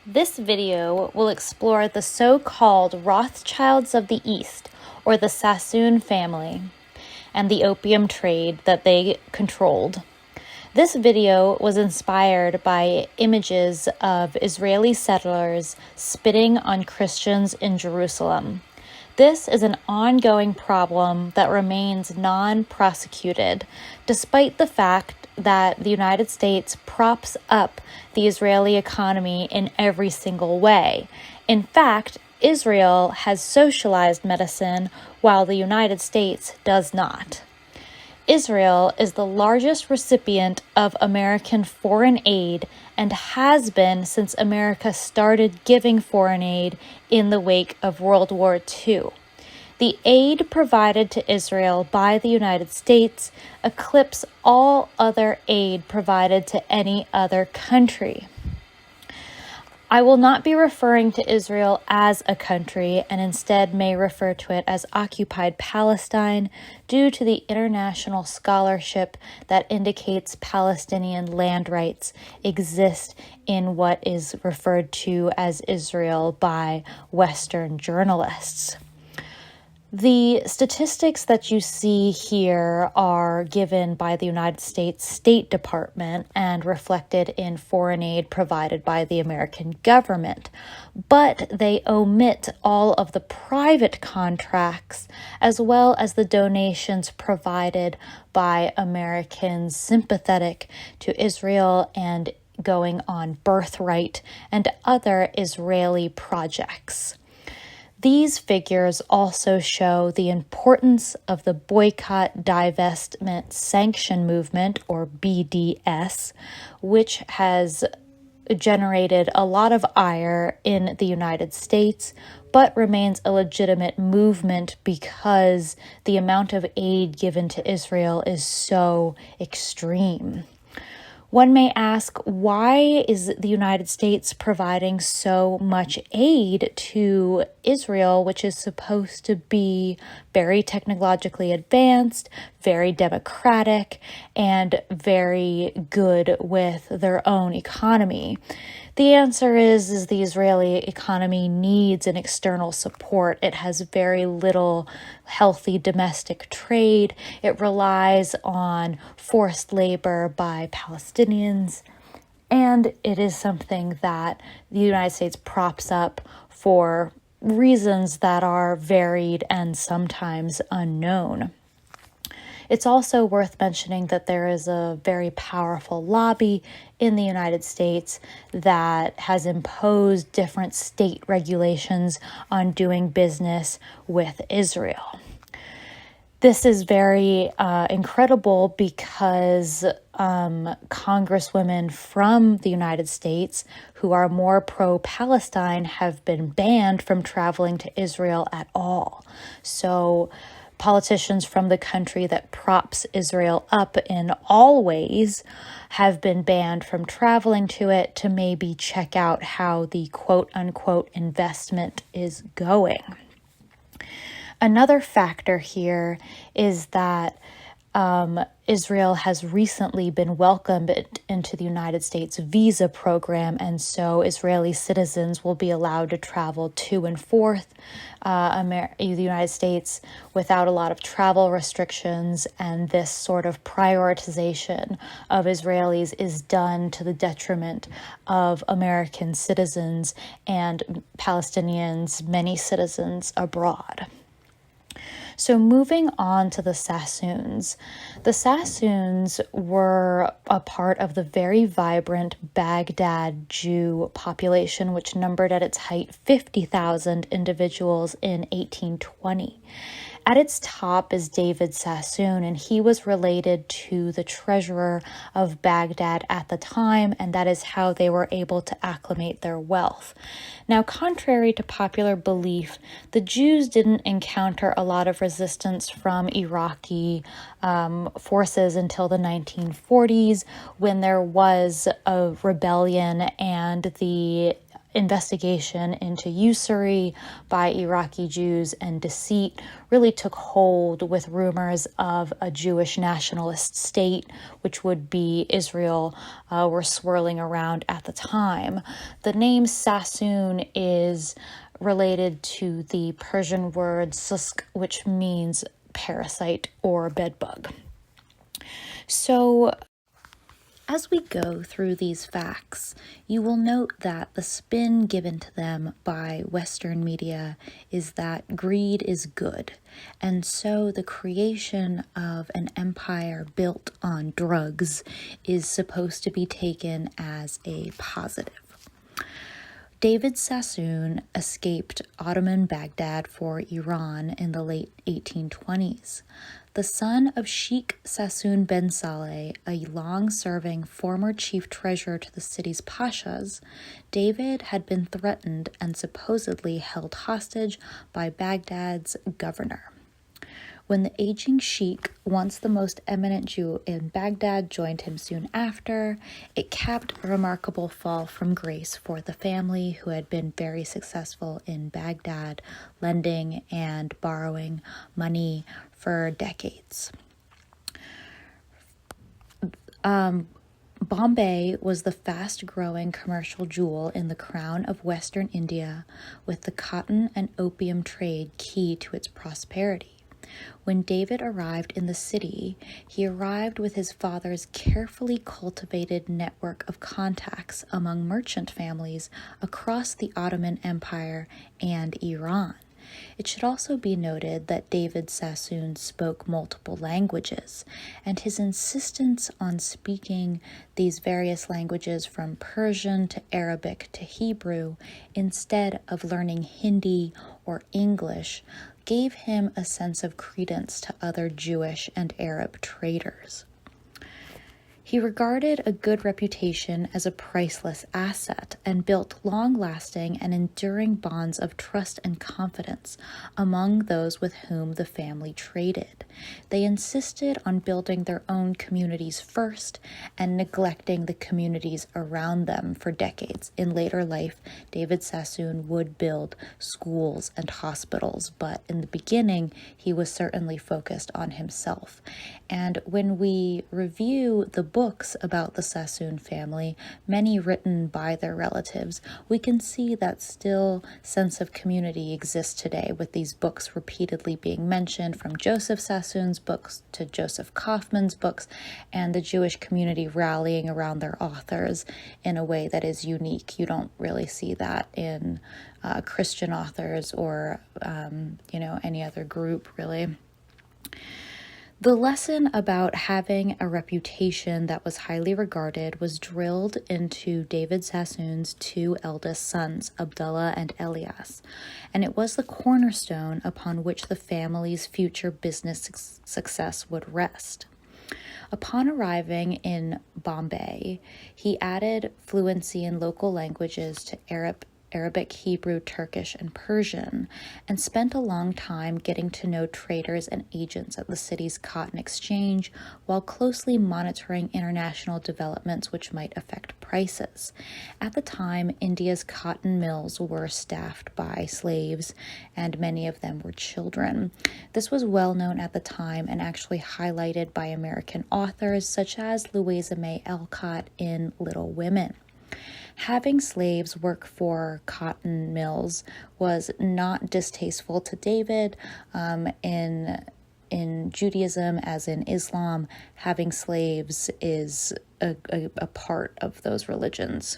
This video will explore the so-called Rothschilds of the East, or the Sassoon family, and the opium trade that they controlled. This video was inspired by images of Israeli settlers spitting on Christians in Jerusalem. This is an ongoing problem that remains non-prosecuted, despite the fact that the United States props up the Israeli economy in every single way. In fact, Israel has socialized medicine while the United States does not. Israel is the largest recipient of American foreign aid and has been since America started giving foreign aid in the wake of World War II. The aid provided to Israel by the United States eclipses all other aid provided to any other country. I will not be referring to Israel as a country and instead may refer to it as occupied Palestine due to the international scholarship that indicates Palestinian land rights exist in what is referred to as Israel by Western journalists. The statistics that you see here are given by the United States State Department and reflected in foreign aid provided by the American government, but they omit all of the private contracts as well as the donations provided by Americans sympathetic to Israel and going on birthright and other Israeli projects. These figures also show the importance of the boycott, divestment, sanction movement, or BDS, which has generated a lot of ire in the United States, but remains a legitimate movement because the amount of aid given to Israel is so extreme. One may ask, why is the United States providing so much aid to Israel, which is supposed to be very technologically advanced, very democratic, and very good with their own economy? The answer is the Israeli economy needs an external support. It has very little healthy domestic trade. It relies on forced labor by Palestinians, and it is something that the United States props up for reasons that are varied and sometimes unknown. It's also worth mentioning that there is a very powerful lobby in the United States that has imposed different state regulations on doing business with Israel. This is very incredible because congresswomen from the United States who are more pro-Palestine have been banned from traveling to Israel at all. So politicians from the country that props Israel up in all ways have been banned from traveling to it to maybe check out how the quote-unquote investment is going. Another factor here is that Israel has recently been welcomed into the United States visa program, and so Israeli citizens will be allowed to travel to and forth the United States without a lot of travel restrictions, and this sort of prioritization of Israelis is done to the detriment of American citizens and Palestinians, many citizens abroad. So moving on to the Sassoons. The Sassoons were a part of the very vibrant Baghdad Jew population, which numbered at its height 50,000 individuals in 1820. At its top is David Sassoon, and he was related to the treasurer of Baghdad at the time, and that is how they were able to acclimate their wealth. Now, contrary to popular belief, the Jews didn't encounter a lot of resistance from Iraqi forces until the 1940s, when there was a rebellion and the investigation into usury by Iraqi Jews and deceit really took hold, with rumors of a Jewish nationalist state, which would be Israel, were swirling around at the time. The name Sassoon is related to the Persian word susk, which means parasite or bedbug. So, as we go through these facts, you will note that the spin given to them by Western media is that greed is good, and so the creation of an empire built on drugs is supposed to be taken as a positive. David Sassoon escaped Ottoman Baghdad for Iran in the late 1820s. The son of Sheikh Sassoon ben Saleh, a long-serving former chief treasurer to the city's pashas, David had been threatened and supposedly held hostage by Baghdad's governor. When the aging sheikh, once the most eminent Jew in Baghdad, joined him soon after, it capped a remarkable fall from grace for the family, who had been very successful in Baghdad, lending and borrowing money for decades. Bombay was the fast-growing commercial jewel in the crown of Western India, with the cotton and opium trade key to its prosperity. When David arrived in the city, he arrived with his father's carefully cultivated network of contacts among merchant families across the Ottoman Empire and Iran. It should also be noted that David Sassoon spoke multiple languages, and his insistence on speaking these various languages from Persian to Arabic to Hebrew instead of learning Hindi or English gave him a sense of credence to other Jewish and Arab traders. He regarded a good reputation as a priceless asset and built long-lasting and enduring bonds of trust and confidence among those with whom the family traded. They insisted on building their own communities first and neglecting the communities around them for decades. In later life, David Sassoon would build schools and hospitals, but in the beginning, he was certainly focused on himself. And when we review the books about the Sassoon family, many written by their relatives, we can see that still sense of community exists today, with these books repeatedly being mentioned, from Joseph Sassoon's books to Joseph Kaufman's books, and the Jewish community rallying around their authors in a way that is unique. You don't really see that in Christian authors or any other group, really. The lesson about having a reputation that was highly regarded was drilled into David Sassoon's two eldest sons, Abdullah and Elias, and it was the cornerstone upon which the family's future business success would rest. Upon arriving in Bombay, he added fluency in local languages to Arabic, Hebrew, Turkish, and Persian, and spent a long time getting to know traders and agents at the city's cotton exchange while closely monitoring international developments which might affect prices. At the time, India's cotton mills were staffed by slaves, and many of them were children. This was well known at the time and actually highlighted by American authors such as Louisa May Alcott in Little Women. Having slaves work for cotton mills was not distasteful to David. In Judaism, as in Islam, having slaves is a part of those religions.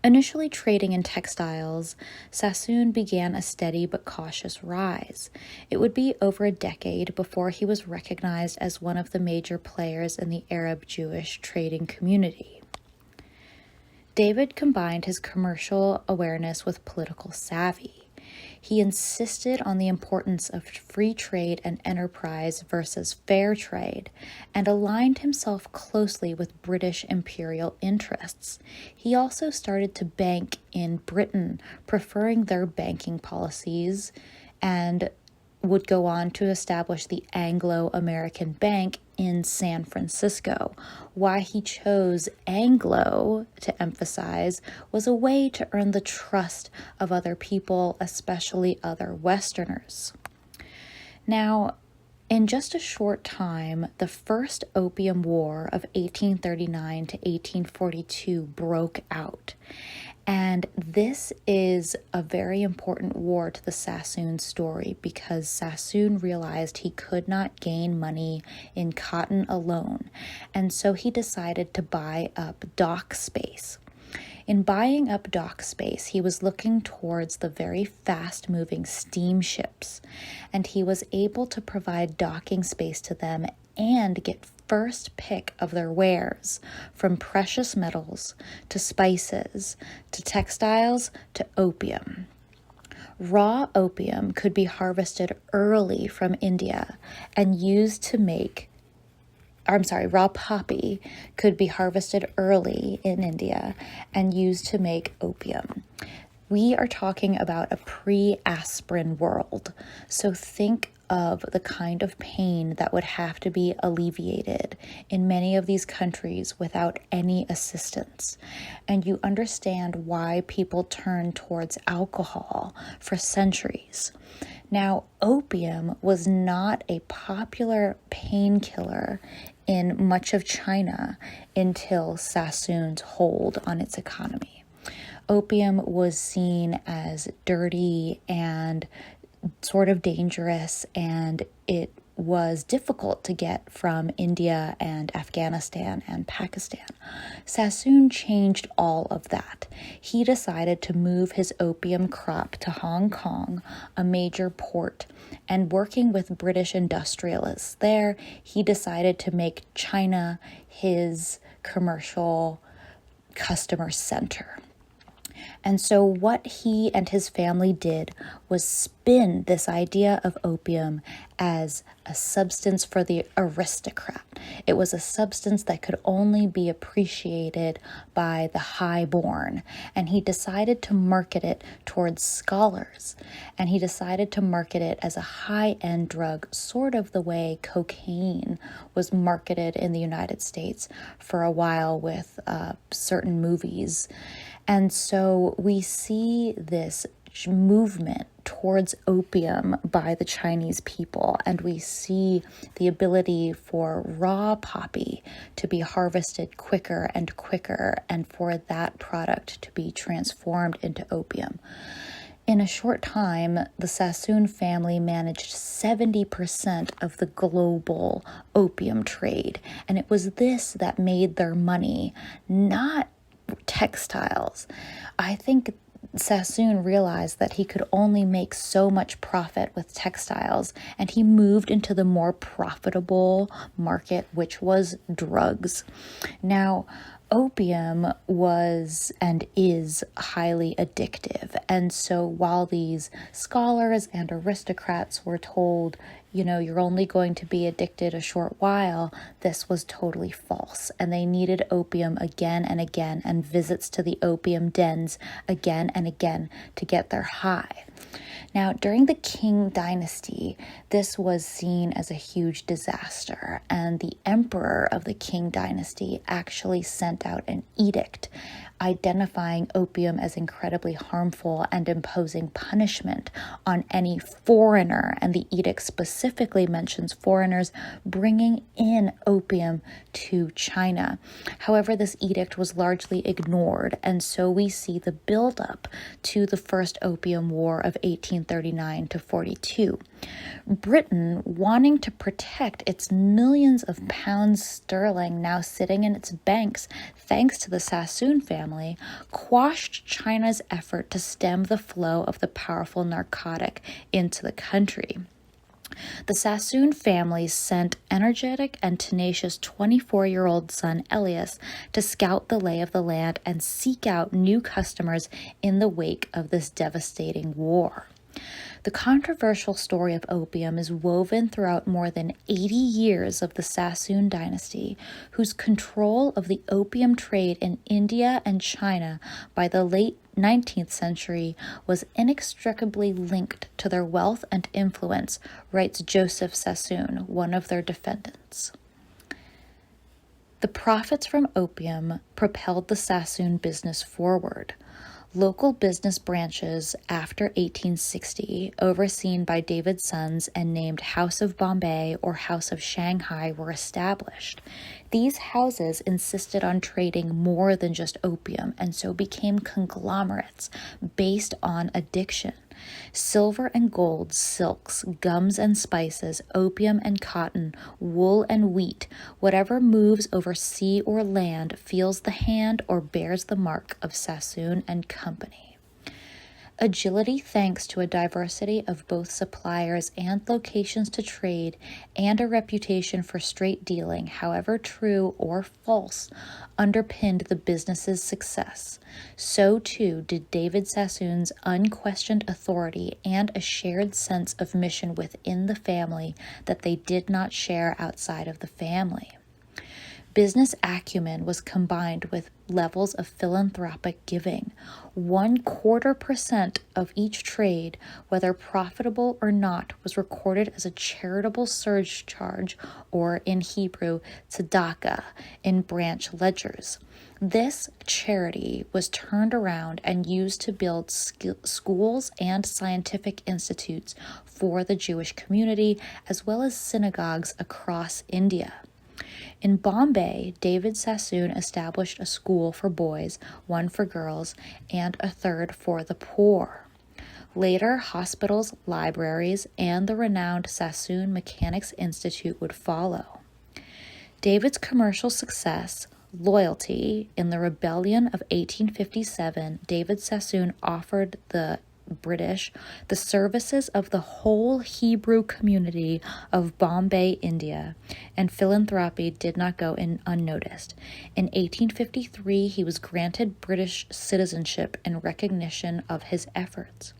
Initially trading in textiles, Sassoon began a steady but cautious rise. It would be over a decade before he was recognized as one of the major players in the Arab Jewish trading community. David combined his commercial awareness with political savvy. He insisted on the importance of free trade and enterprise versus fair trade, and aligned himself closely with British imperial interests. He also started to bank in Britain, preferring their banking policies, and would go on to establish the Anglo-American Bank in San Francisco. Why he chose Anglo to emphasize was a way to earn the trust of other people, especially other Westerners. Now, in just a short time, the First Opium War of 1839 to 1842 broke out. And this is a very important war to the Sassoon story because Sassoon realized he could not gain money in cotton alone, and so he decided to buy up dock space. In buying up dock space, he was looking towards the very fast-moving steamships, and he was able to provide docking space to them and get first pick of their wares, from precious metals to spices to textiles to opium. Raw opium could be harvested early from India and used to make raw poppy could be harvested early in India and used to make opium. We are talking about a pre-aspirin world, so think of the kind of pain that would have to be alleviated in many of these countries without any assistance. And you understand why people turn towards alcohol for centuries. Now, opium was not a popular painkiller in much of China until Sassoon's hold on its economy. Opium was seen as dirty and sort of dangerous, and it was difficult to get from India and Afghanistan and Pakistan. Sassoon changed all of that. He decided to move his opium crop to Hong Kong, a major port, and working with British industrialists there, he decided to make China his commercial customer center. And so what he and his family did was spin this idea of opium as a substance for the aristocrat. It was a substance that could only be appreciated by the highborn. And he decided to market it towards scholars. And he decided to market it as a high-end drug, sort of the way cocaine was marketed in the United States for a while with certain movies. And so we see this movement towards opium by the Chinese people, and we see the ability for raw poppy to be harvested quicker and quicker, and for that product to be transformed into opium. In a short time, the Sassoon family managed 70% of the global opium trade, and it was this that made their money, not textiles. I think Sassoon realized that he could only make so much profit with textiles, and he moved into the more profitable market, which was drugs. Now, opium was and is highly addictive, and so while these scholars and aristocrats were told, you're only going to be addicted a short while, this was totally false. And they needed opium again and again, and visits to the opium dens again and again to get their high. Now, during the Qing dynasty, this was seen as a huge disaster, and the emperor of the Qing dynasty actually sent out an edict identifying opium as incredibly harmful and imposing punishment on any foreigner, and the edict specifically mentions foreigners bringing in opium to China. However, this edict was largely ignored, and so we see the buildup to the First Opium War of 1839 to 42. Britain, wanting to protect its millions of pounds sterling now sitting in its banks thanks to the Sassoon family, quashed China's effort to stem the flow of the powerful narcotic into the country. The Sassoon family sent energetic and tenacious 24-year-old son Elias to scout the lay of the land and seek out new customers in the wake of this devastating war. The controversial story of opium is woven throughout more than 80 years of the Sassoon dynasty, whose control of the opium trade in India and China by the late 19th century was inextricably linked to their wealth and influence, writes Joseph Sassoon, one of their defendants. The profits from opium propelled the Sassoon business forward. Local business branches after 1860, overseen by David's sons and named House of Bombay or House of Shanghai, were established. These houses insisted on trading more than just opium and so became conglomerates based on addiction. Silver and gold, silks, gums and spices, opium and cotton, wool and wheat, whatever moves over sea or land feels the hand or bears the mark of Sassoon and Company. Agility thanks to a diversity of both suppliers and locations to trade and a reputation for straight dealing, however true or false, underpinned the business's success. So too did David Sassoon's unquestioned authority and a shared sense of mission within the family that they did not share outside of the family. Business acumen was combined with levels of philanthropic giving. 0.25% of each trade, whether profitable or not, was recorded as a charitable surcharge, or in Hebrew, tzedakah, in branch ledgers. This charity was turned around and used to build schools and scientific institutes for the Jewish community, as well as synagogues across India. In Bombay, David Sassoon established a school for boys, one for girls, and a third for the poor. Later, hospitals, libraries, and the renowned Sassoon Mechanics Institute would follow. David's commercial success, loyalty, in the rebellion of 1857, David Sassoon offered the British the services of the whole Hebrew community of Bombay, India, and philanthropy did not go unnoticed. In 1853, he was granted British citizenship in recognition of his efforts.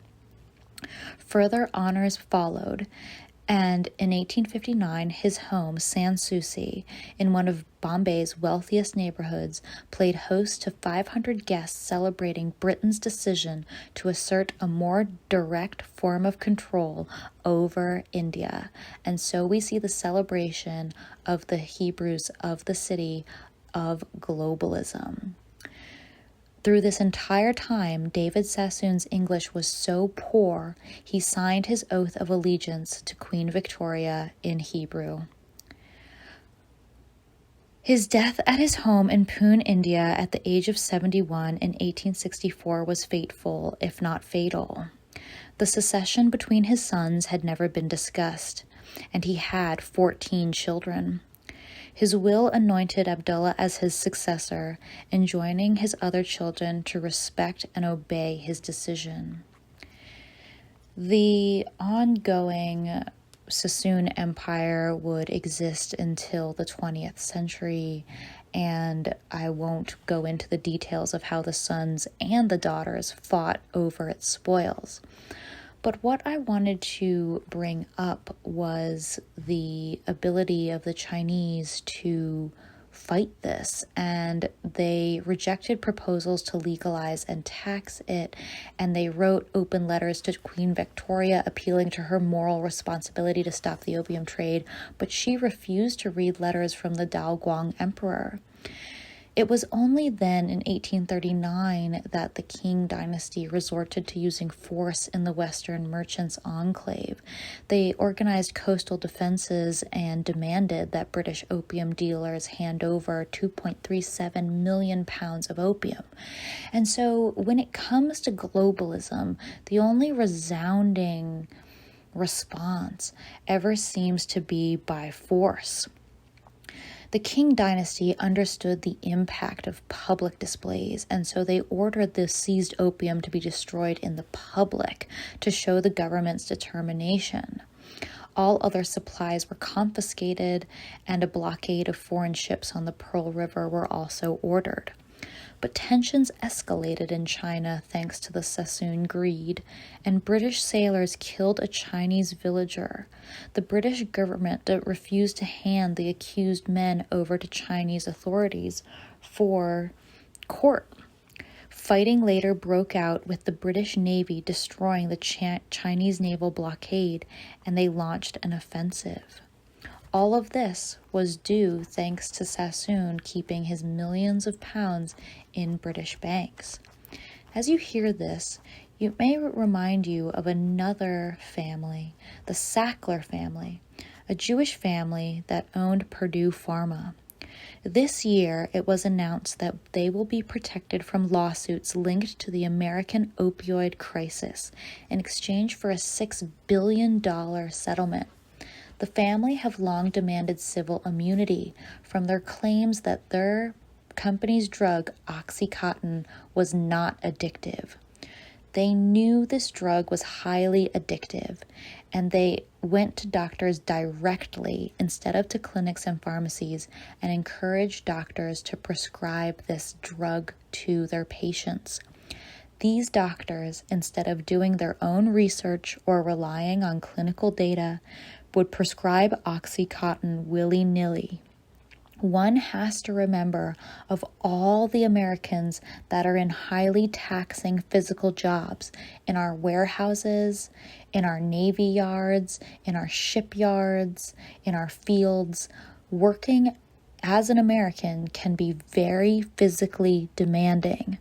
Further honors followed, and in 1859, his home, Sanssouci, in one of Bombay's wealthiest neighborhoods, played host to 500 guests celebrating Britain's decision to assert a more direct form of control over India. And so we see the celebration of the Hebrews of the city of globalism. Through this entire time, David Sassoon's English was so poor, he signed his oath of allegiance to Queen Victoria in Hebrew. His death at his home in Pune, India, at the age of 71 in 1864 was fateful, if not fatal. The succession between his sons had never been discussed, and he had 14 children. His will anointed Abdullah as his successor, enjoining his other children to respect and obey his decision. The ongoing Sassoon Empire would exist until the 20th century, and I won't go into the details of how the sons and the daughters fought over its spoils. But what I wanted to bring up was the ability of the Chinese to fight this, and they rejected proposals to legalize and tax it, and they wrote open letters to Queen Victoria appealing to her moral responsibility to stop the opium trade, but she refused to read letters from the Daoguang Emperor. It was only then in 1839 that the Qing dynasty resorted to using force in the Western Merchants' Enclave. They organized coastal defenses and demanded that British opium dealers hand over 2.37 million pounds of opium. And so when it comes to globalism, the only resounding response ever seems to be by force. The Qing dynasty understood the impact of public displays, and so they ordered the seized opium to be destroyed in the public to show the government's determination. All other supplies were confiscated, and a blockade of foreign ships on the Pearl River were also ordered. But tensions escalated in China thanks to the Sassoon greed, and British sailors killed a Chinese villager. The British government refused to hand the accused men over to Chinese authorities for court. Fighting later broke out with the British Navy destroying the Chinese naval blockade, and they launched an offensive. All of this was due thanks to Sassoon keeping his millions of pounds in British banks. As you hear this, it may remind you of another family, the Sackler family, a Jewish family that owned Purdue Pharma. This year, it was announced that they will be protected from lawsuits linked to the American opioid crisis in exchange for a $6 billion settlement. The family have long demanded civil immunity from their claims that their company's drug, Oxycontin, was not addictive. They knew this drug was highly addictive, and they went to doctors directly instead of to clinics and pharmacies and encouraged doctors to prescribe this drug to their patients. These doctors, instead of doing their own research or relying on clinical data, would prescribe Oxycontin willy-nilly. One has to remember of all the Americans that are in highly taxing physical jobs in our warehouses, in our navy yards, in our shipyards, in our fields. Working as an American can be very physically demanding.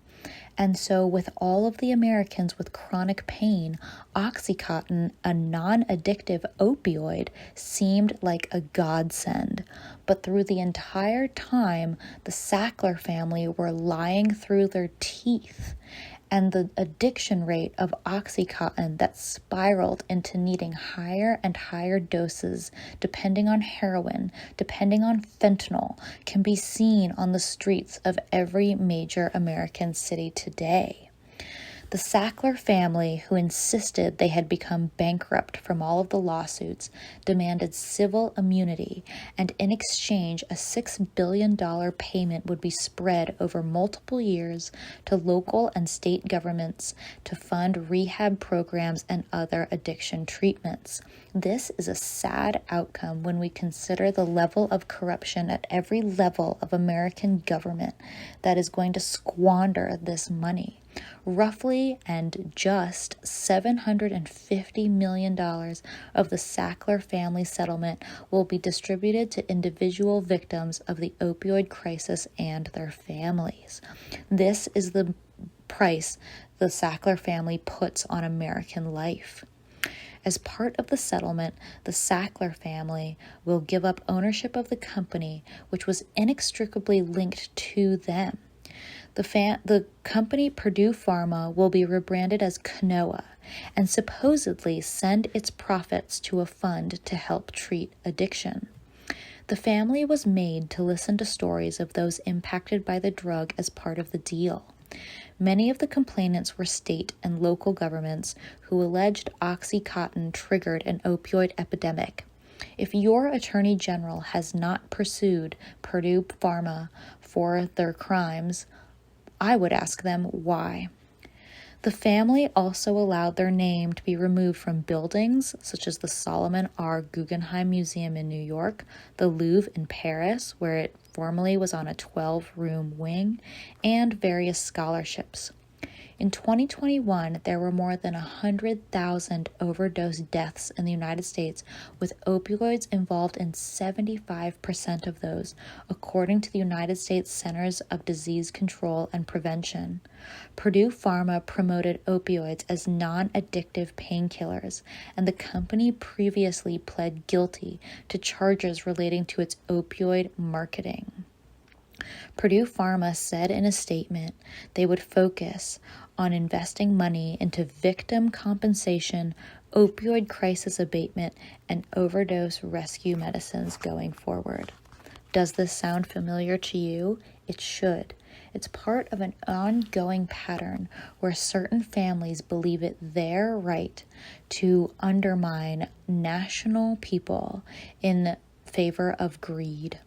And so with all of the Americans with chronic pain, Oxycontin, a non-addictive opioid, seemed like a godsend. But through the entire time, the Sackler family were lying through their teeth. And the addiction rate of Oxycontin that spiraled into needing higher and higher doses, depending on heroin, depending on fentanyl, can be seen on the streets of every major American city today. The Sackler family, who insisted they had become bankrupt from all of the lawsuits, demanded civil immunity, and in exchange, a $6 billion payment would be spread over multiple years to local and state governments to fund rehab programs and other addiction treatments. This is a sad outcome when we consider the level of corruption at every level of American government that is going to squander this money. Roughly and just $750 million of the Sackler family settlement will be distributed to individual victims of the opioid crisis and their families. This is the price the Sackler family puts on American life. As part of the settlement, the Sackler family will give up ownership of the company, which was inextricably linked to them. The company Purdue Pharma will be rebranded as Canoa and supposedly send its profits to a fund to help treat addiction. The family was made to listen to stories of those impacted by the drug as part of the deal. Many of the complainants were state and local governments who alleged Oxycontin triggered an opioid epidemic. If your attorney general has not pursued Purdue Pharma for their crimes, I would ask them why. The family also allowed their name to be removed from buildings such as the Solomon R. Guggenheim Museum in New York, the Louvre in Paris, where it formerly was on a 12-room wing, and various scholarships. In 2021, there were more than 100,000 overdose deaths in the United States, with opioids involved in 75% of those, according to the United States Centers of Disease Control and Prevention. Purdue Pharma promoted opioids as non-addictive painkillers, and the company previously pled guilty to charges relating to its opioid marketing. Purdue Pharma said in a statement they would focus on investing money into victim compensation, opioid crisis abatement, and overdose rescue medicines going forward. Does this sound familiar to you? It should. It's part of an ongoing pattern where certain families believe it their right to undermine national people in favor of greed.